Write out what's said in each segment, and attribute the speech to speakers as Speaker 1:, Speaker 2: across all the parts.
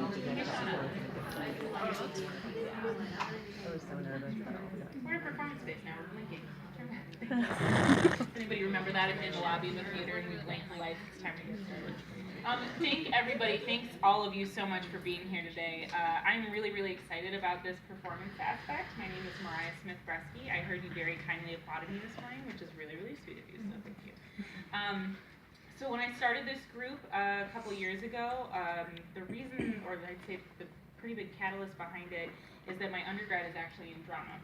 Speaker 1: was so nervous.
Speaker 2: We're in performance space now. We're blinking. Turn that. Anybody remember that in the lobby of the theater and we blink the lights? It's time to get started. Thanks all of you so much for being here today. I'm really, really excited about this performance aspect. My name is Mariah Smith-Bresky. I heard you very kindly applauded me this morning, which is really, really sweet of you, so thank you. So when I started this group a couple years ago, the reason, or I'd say the pretty big catalyst behind it, is that my undergrad is actually in drama.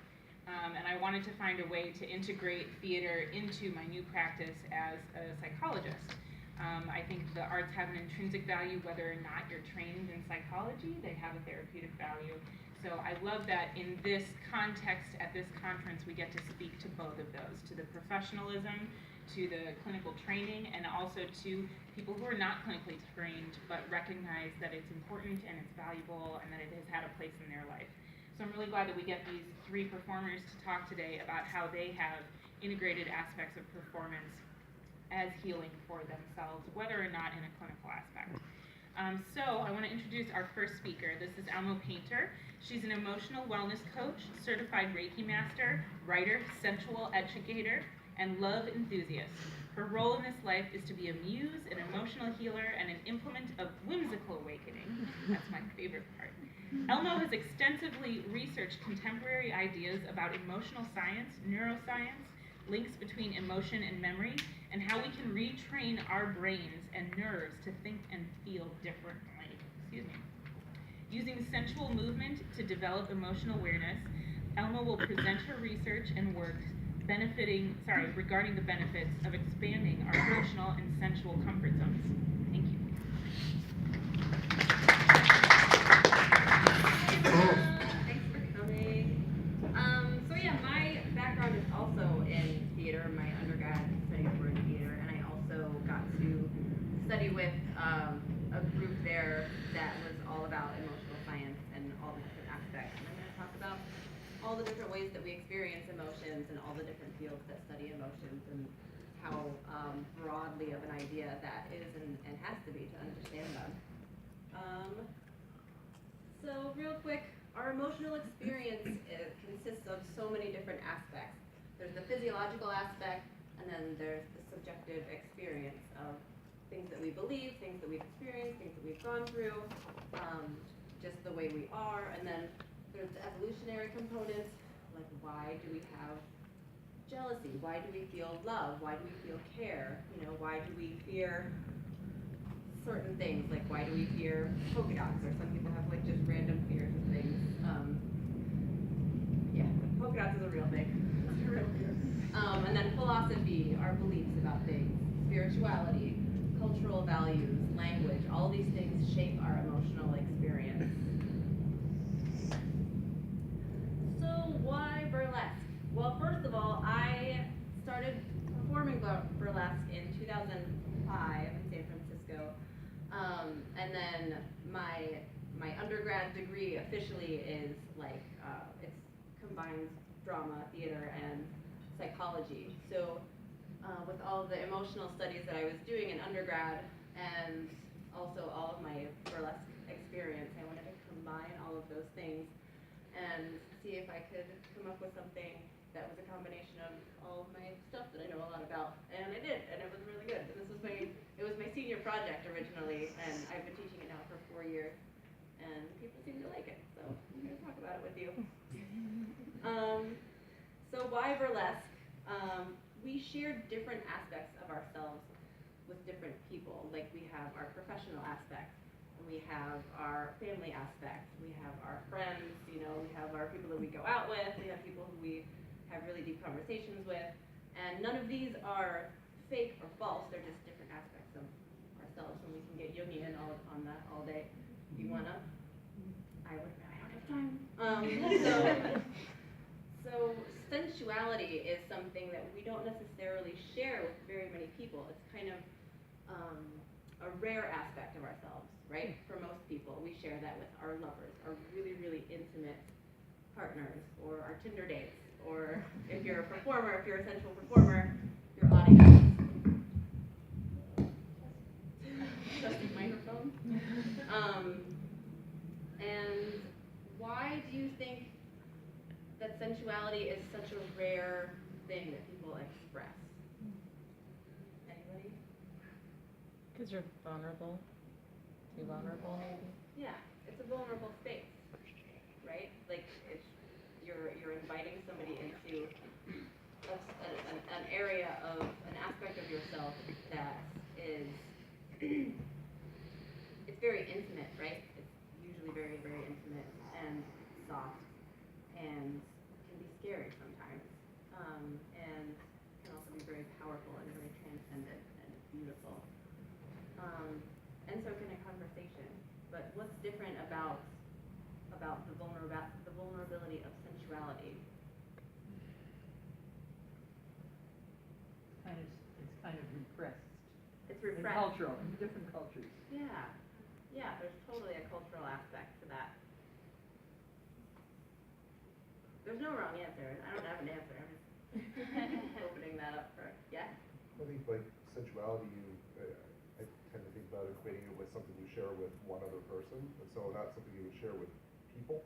Speaker 2: And I wanted to find a way to integrate theater into my new practice as a psychologist. I think the arts have an intrinsic value whether or not you're trained in psychology. They have a therapeutic value. So I love that in this context, at this conference, we get to speak to both of those, to the professionalism, to the clinical training, and also to people who are not clinically trained but recognize that it's important and it's valuable and that it has had a place in their life. So I'm really glad that we get these three performers to talk today about how they have integrated aspects of performance as healing for themselves, whether or not in a clinical aspect. So I want to introduce our first speaker. This is Elmo Painter. She's an emotional wellness coach, certified Reiki master, writer, sensual educator, and love enthusiast. Her role in this life is to be a muse, an emotional healer, and an implement of whimsical awakening. That's my favorite part. Elmo has extensively researched contemporary ideas about emotional science, neuroscience, links between emotion and memory, and how we can retrain our brains and nerves to think and feel differently. Using sensual movement to develop emotional awareness, Elmo will present her research and work regarding the benefits of expanding our emotional and sensual comfort zones. Thank you.
Speaker 3: Thanks for coming. My background is also in theater. My undergrad studies were in theater, and I also got to study with a group there that was all about emotional science and all the different aspects. And I'm going to talk about all the different ways that we experience emotions and all the different fields that study emotions and how broadly of an idea that is and has to be to understand them. So real quick, our emotional experience consists of so many different aspects. There's the physiological aspect, and then there's the subjective experience of things that we believe, things that we've experienced, things that we've gone through, just the way we are, and then there's the evolutionary components, like why do we have jealousy? Why do we feel love? Why do we feel care? Why do we fear certain things? Like why do we fear polka dots? Or some people have like just random fears of things. Polka dots is a real thing. It's a real fear. And then philosophy, our beliefs about things, spirituality, cultural values, language, all these things shape our emotional experience. So why burlesque? Well, first of all, I started performing burlesque in 2005 in San Francisco. And then my undergrad degree officially is it combines drama, theater, and psychology. So with all the emotional studies that I was doing in undergrad and also all of my burlesque experience, I wanted to combine all of those things and see if I could come up with something that was a combination of all of my stuff that I know a lot about, and I did, and it was really good. And it was my senior project originally, and I've been teaching it now for 4 years, and people seem to like it, so I'm going to talk about it with you. So why burlesque? We share different aspects of ourselves with different people. Like we have our professional aspect, and we have our family aspect, we have our friends, we have our people that we go out with, we have people who we have really deep conversations with, and none of these are fake or false, they're just different aspects of ourselves, and we can get Jungian on that all day if you wanna. I don't have time. So sensuality is something that we don't necessarily share with very many people. It's kind of a rare aspect of ourselves, right? For most people, we share that with our lovers, our really, really intimate partners, or our Tinder dates, or if you're a performer, if you're a sensual performer, your audience. Testing microphone. do you think that sensuality is such a rare thing that people express? Anybody?
Speaker 1: Because you're vulnerable. Too vulnerable, maybe.
Speaker 3: Yeah, it's a vulnerable space, right? Like it's you're inviting somebody into an area of an aspect of yourself that is it's very intimate, right? It's usually very, very intimate and soft and can be scary sometimes, and can also be very powerful and very transcendent and beautiful. And so can a conversation. But what's different about the vulnerability of sensuality?
Speaker 4: It's kind of repressed.
Speaker 3: It's
Speaker 4: And
Speaker 3: repressed.
Speaker 4: cultural, in different cultures.
Speaker 3: Yeah. Yeah, there's totally a cultural aspect to that. There's no wrong answer. I don't have an answer. I'm just opening that up for, yeah?
Speaker 5: I think like sensuality, I tend to think about equating it with something you share with one other person, and so not something you would share with people.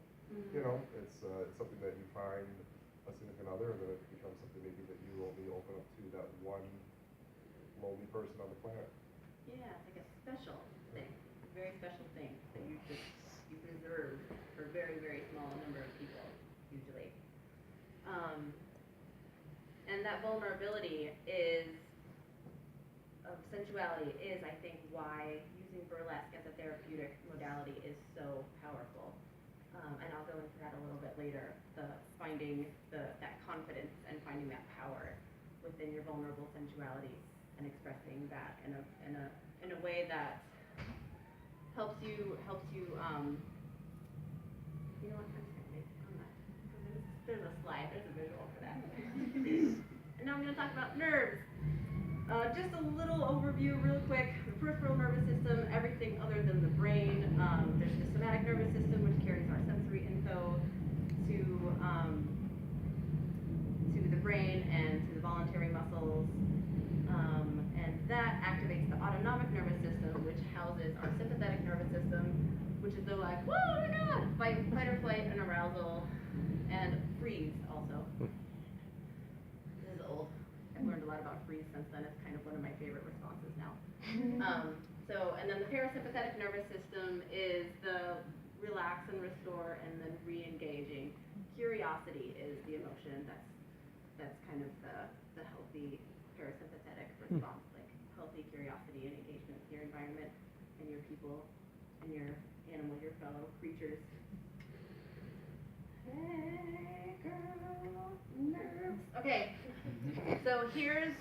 Speaker 5: You know, it's something that you find a significant other, and then it becomes something maybe that you only open up to that one lonely person on the planet.
Speaker 3: Yeah, it's like a special thing, a very special thing that you preserve for a very, very small number of people, usually. And that vulnerability of sensuality is, I think, why using burlesque as a therapeutic modality is so powerful. And I'll go into that a little bit later, finding that confidence and finding that power within your vulnerable sensuality and expressing that in a way that helps you you know what, I'm just gonna make on that. There's a slide, there's a visual for that. And now I'm gonna talk about nerves. Just a little overview real quick. The peripheral nervous system, everything other than the brain. There's the somatic nervous system, which carries our sensory info to the brain and to the voluntary muscles. And that activates the autonomic nervous system, which houses our sympathetic nervous system, which is the like, whoa, oh my god, fight or flight and arousal, and freeze also. This is old. I've learned a lot about freeze since then. It's kind of one of my favorite responses now. And then the parasympathetic nervous system is the relax and restore and then re-engaging. Curiosity is the emotion that's kind of the healthy parasympathetic response, like healthy curiosity and engagement with your environment and your people and your animal, your fellow creatures. Hey girl, nerves. Okay, so here's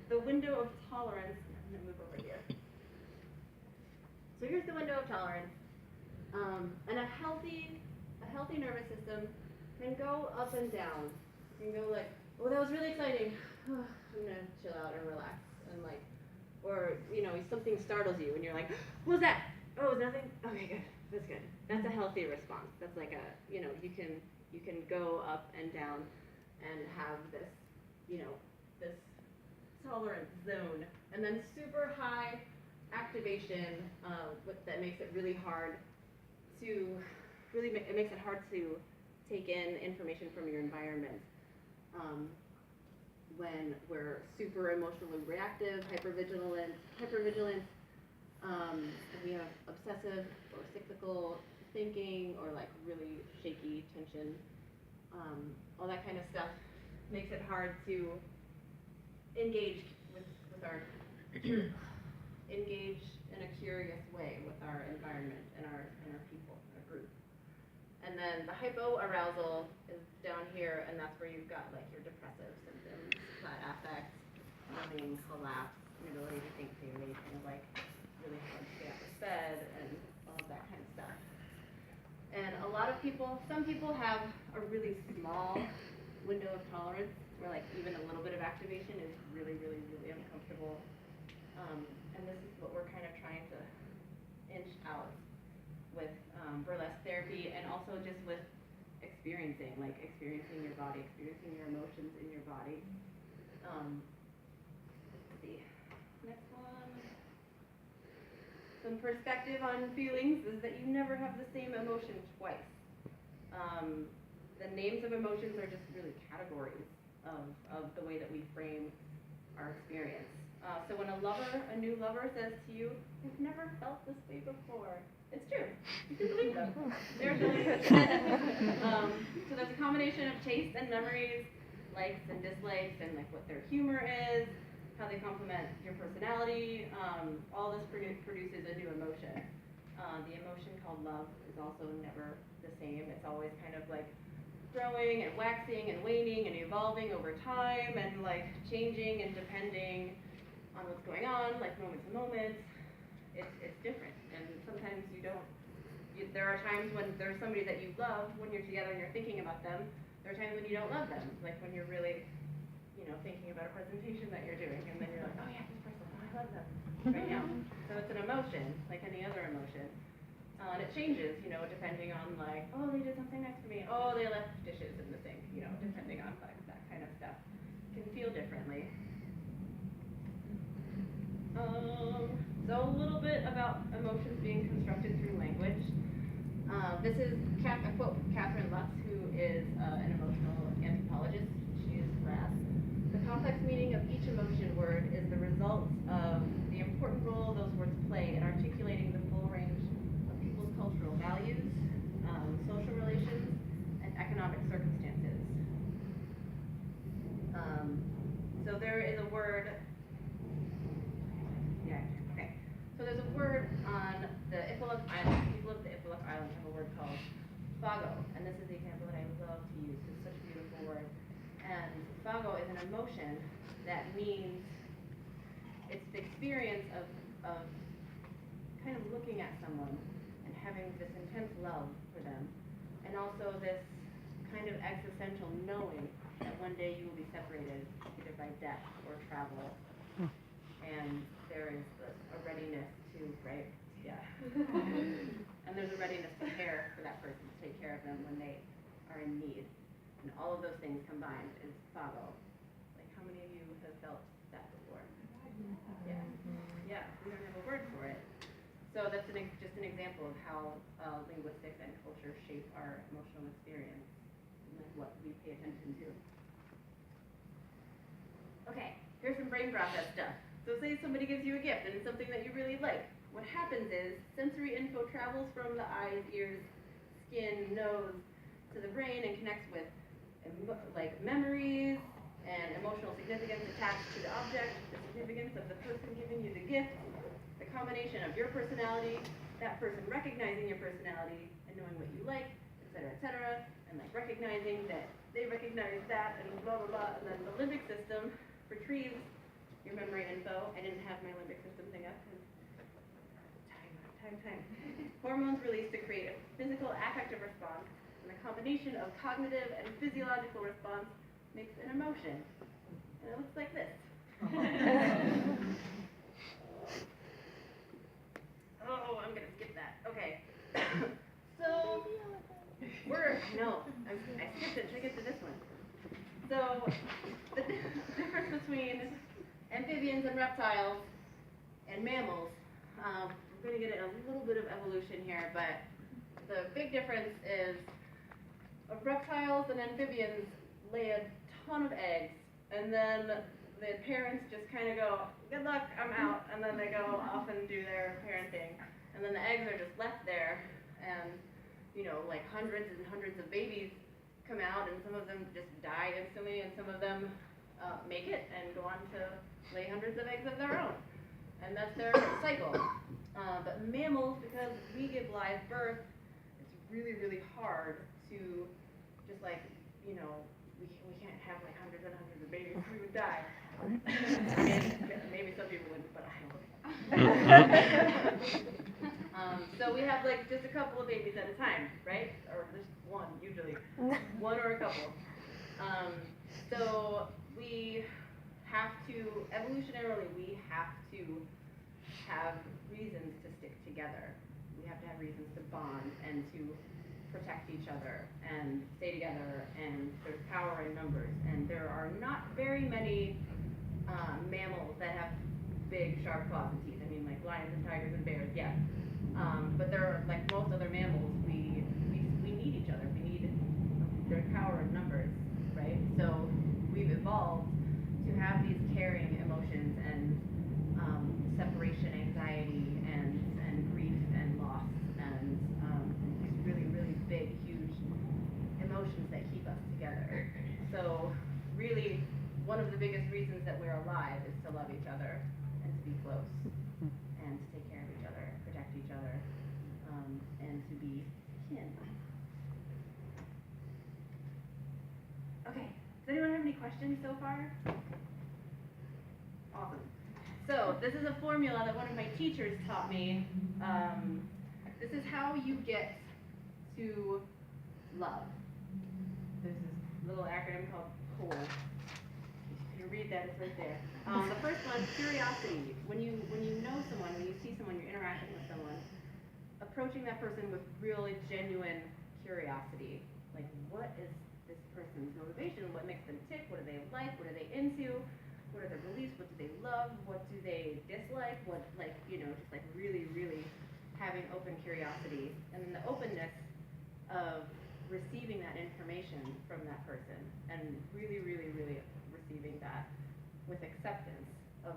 Speaker 3: the window of tolerance. I'm gonna move over here. So here's the window of tolerance. And a healthy nervous system can go up and down. It can go like, oh, that was really exciting. I'm gonna chill out and relax and like, or you know, something startles you and you're like, what was that? Oh, nothing. Okay, good. That's good. That's a healthy response. That's like a, you know, you can go up and down and have this, you know, this tolerance zone, and then super high activation that makes it really hard to it makes it hard to take in information from your environment. When we're super emotionally reactive, hypervigilant, and we have obsessive or cyclical thinking or like really shaky tension, all that kind of stuff makes it hard to engage with our engage in a curious way with our environment and our people, our group. And then the hypoarousal is down here, and that's where you've got like your depressive symptoms, flat affect, numbing, collapse, inability to think clearly, kind of like really hard to get out of bed and all of that kind of stuff. And a lot of people, some people have a really small window of tolerance where like even a little bit of activation is really, really, really uncomfortable. And this is what we're kind of trying to inch out with burlesque therapy, and also just with experiencing your body, experiencing your emotions in your body. Let's see, next one. Some perspective on feelings is that you never have the same emotion twice. The names of emotions are just really categories of the way that we frame our experience. So when a new lover says to you, I've never felt this way before, it's true. You can believe them. They're telling you. So there's a combination of taste and memories, likes and dislikes, and like what their humor is, how they complement your personality. All this produces a new emotion. The emotion called love is also never the same. It's always kind of like growing and waxing and waning and evolving over time and like changing and depending on what's going on, like moment to moment. It's different, and sometimes there are times when there's somebody that you love when you're together and you're thinking about them. There are times when you don't love them, like when you're really, thinking about a presentation that you're doing, and then you're like, oh yeah, this person, oh, I love them right now. So it's an emotion, like any other emotion. And it changes, depending on like, oh, they did something nice for me. Oh, they left dishes in the sink, depending on like that kind of stuff. It can feel differently. So a little bit about emotions being constructed through language. This is a quote from Catherine Lutz, who is an emotional anthropologist. She is RAS. The complex meaning of each emotion word is the result of the important role those words play in articulating the full range of people's cultural values, social relations, and economic circumstances. So there is a word. So there's a word on the Iqaluit Islands. People of the Iqaluit Islands have a word called fago, and this is the example that I love to use. It's such a beautiful word. And fago is an emotion that means it's the experience of kind of looking at someone and having this intense love for them, and also this kind of existential knowing that one day you will be separated either by death or travel. And there is a readiness to, right? Yeah. And there's a readiness to care for that person, to take care of them when they are in need. And all of those things combined is fago. Like, how many of you have felt that before? Yeah. Yeah, we don't have a word for it. So that's just an example of how linguistics and culture shape our emotional experience and like what we pay attention to. Okay, here's some brain process stuff. So say somebody gives you a gift and it's something that you really like. What happens is sensory info travels from the eyes, ears, skin, nose to the brain and connects with like memories and emotional significance attached to the object, the significance of the person giving you the gift, the combination of your personality, that person recognizing your personality and knowing what you like, et cetera, and like recognizing that they recognize that and blah, blah, blah, and then the limbic system retrieves your memory info. I didn't have my limbic system thing up because time. Hormones released to create a physical affective response, and the combination of cognitive and physiological response makes an emotion. And it looks like this. Oh, I'm gonna skip that. Okay. So I skipped it to get to this one. So the difference between amphibians and reptiles and mammals, we're going to get a little bit of evolution here, but the big difference is reptiles and amphibians lay a ton of eggs, and then the parents just kind of go, good luck, I'm out, and then they go off and do their parenting, and then the eggs are just left there, and like hundreds and hundreds of babies come out, and some of them just die instantly, and some of them make it and go on to lay hundreds of eggs of their own. And that's their cycle. But mammals, because we give live birth, it's really, really hard to just like, we can't have like hundreds and hundreds of babies. We would die. Maybe some people wouldn't, but I would. So we have like just a couple of babies at a time, right? Or just one, usually. One or a couple. So we have to, evolutionarily, we have to have reasons to stick together. We have to have reasons to bond and to protect each other and stay together, and there's power in numbers. And there are not very many mammals that have big, sharp claws and teeth. I mean, like lions and tigers and bears, yes. But there are, like most other mammals, we need each other. We need evolved to have these caring emotions and separation anxiety and grief and loss and these really, really big, huge emotions that keep us together. So really, one of the biggest reasons that we're alive is to love each other and to be close and to take care of each other, protect each other, and to be kin. Okay, does anyone have any questions so far? Awesome. So this is a formula that one of my teachers taught me. This is how you get to love. There's this little acronym called COLE. If you read that, it's right there. The first one, curiosity. When you know someone, when you see someone, you're interacting with someone, approaching that person with really genuine curiosity. Like, what is this person's motivation? What makes them tick? What do they like? What are they into? What are their beliefs? What do they love? What do they dislike? What, like, just like really, really having open curiosity. And then the openness of receiving that information from that person and really, really, really receiving that with acceptance of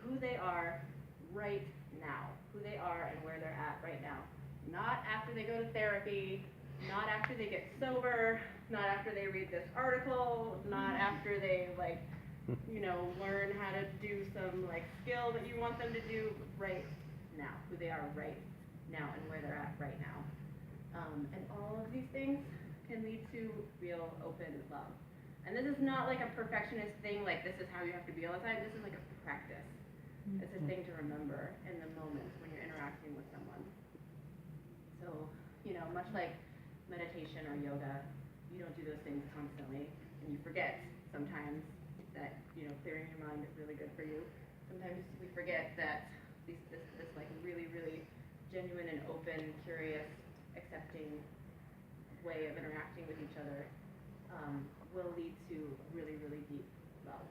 Speaker 3: who they are right now, who they are and where they're at right now. Not after they go to therapy, not after they get sober, not after they read this article, not after they learn how to do some skill that you want them to do right now, who they are right now and where they're at right now. And all of these things can lead to real open love. And this is not like a perfectionist thing, like this is how you have to be all the time. This is like a practice. It's a thing to remember in the moment when you're interacting with someone. So, much like meditation or yoga, you don't do those things constantly, and you forget sometimes that, clearing your mind is really good for you. Sometimes we forget that this really, really genuine and open, curious, accepting way of interacting with each other will lead to really, really deep love.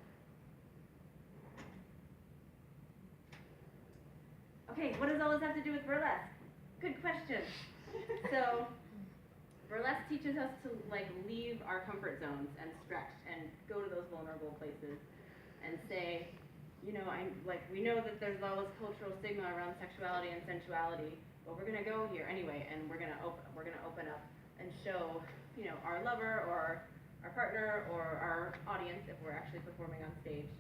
Speaker 3: Okay, what does all this have to do with burlesque? Good question. So, burlesque teaches us to leave our comfort zones and stretch and go to those vulnerable places and say, we know that there's all this cultural stigma around sexuality and sensuality, but we're gonna go here anyway, and we're gonna open up and show, our lover or our partner or our audience, if we're actually performing on stage,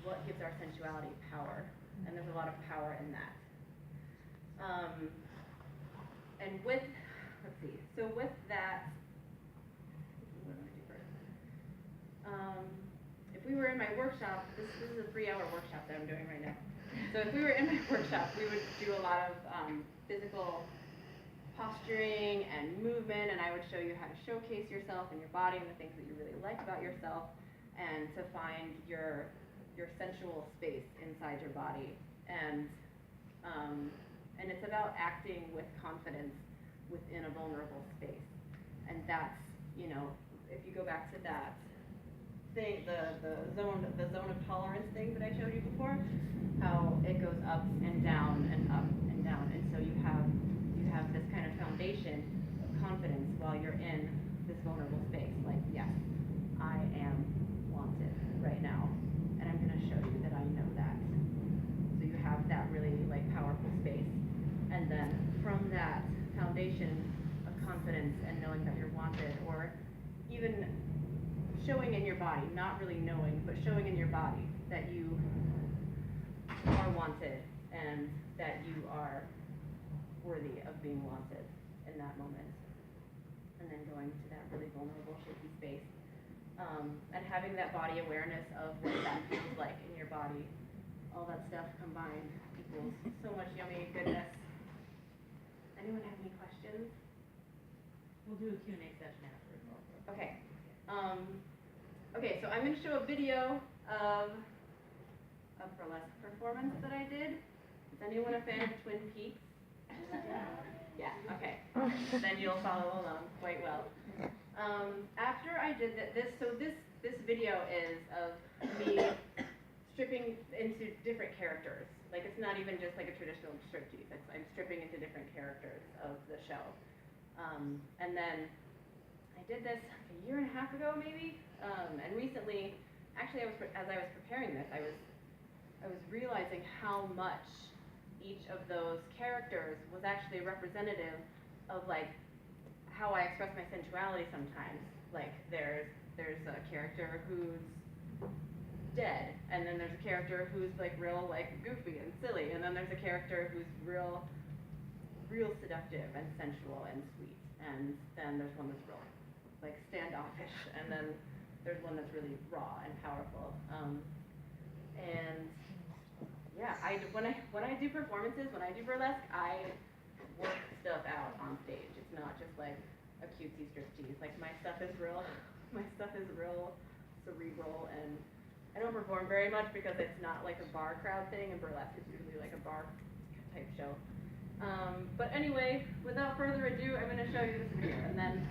Speaker 3: what gives our sensuality power, and there's a lot of power in that. And with that, what am I do first? If we were in my workshop, this is a 3-hour workshop that I'm doing right now. So if we were in my workshop, we would do a lot of physical posturing and movement, and I would show you how to showcase yourself and your body and the things that you really like about yourself, and to find your sensual space inside your body. And it's about acting with confidence within a vulnerable space. And that's, if you go back to that thing, the zone of tolerance thing that I showed you before, how it goes up and down and up and down. And so you have this kind of foundation of confidence while you're in this vulnerable space. Like, yes, I am wanted right now, and I'm going to show you that I know that. So you have that really powerful space, and then from that foundation of confidence and knowing that you're wanted, or even showing in your body, not really knowing, but showing in your body that you are wanted and that you are worthy of being wanted in that moment. And then going to that really vulnerable, shaky space. And having that body awareness of what that feels like in your body. All that stuff combined equals so much yummy goodness. Anyone have any questions?
Speaker 2: We'll do a Q&A session afterwards.
Speaker 3: Okay. Okay, so I'm going to show a video of a burlesque performance that I did. Is anyone a fan of Twin Peaks? Yeah, okay. Then you'll follow along quite well. After I did this video is of me stripping into different characters. It's not even just a traditional striptease. I'm stripping into different characters of the show. And then I did this a year and a half ago maybe, and recently, actually as I was preparing this, I was realizing how much each of those characters was actually representative of like how I express my sensuality sometimes. Like there's a character who's dead, and then there's a character who's like real like goofy and silly, and then there's a character who's real seductive and sensual and sweet, and then there's one that's real like standoffish, and then there's one that's really raw and powerful. And yeah, when I do performances, when I do burlesque, I work stuff out on stage. It's not just like a cutesy striptease. Like my stuff is real cerebral, and I don't perform very much because it's not like a bar crowd thing, and burlesque is usually like a bar type show. But anyway, without further ado, I'm going to show you this video, and then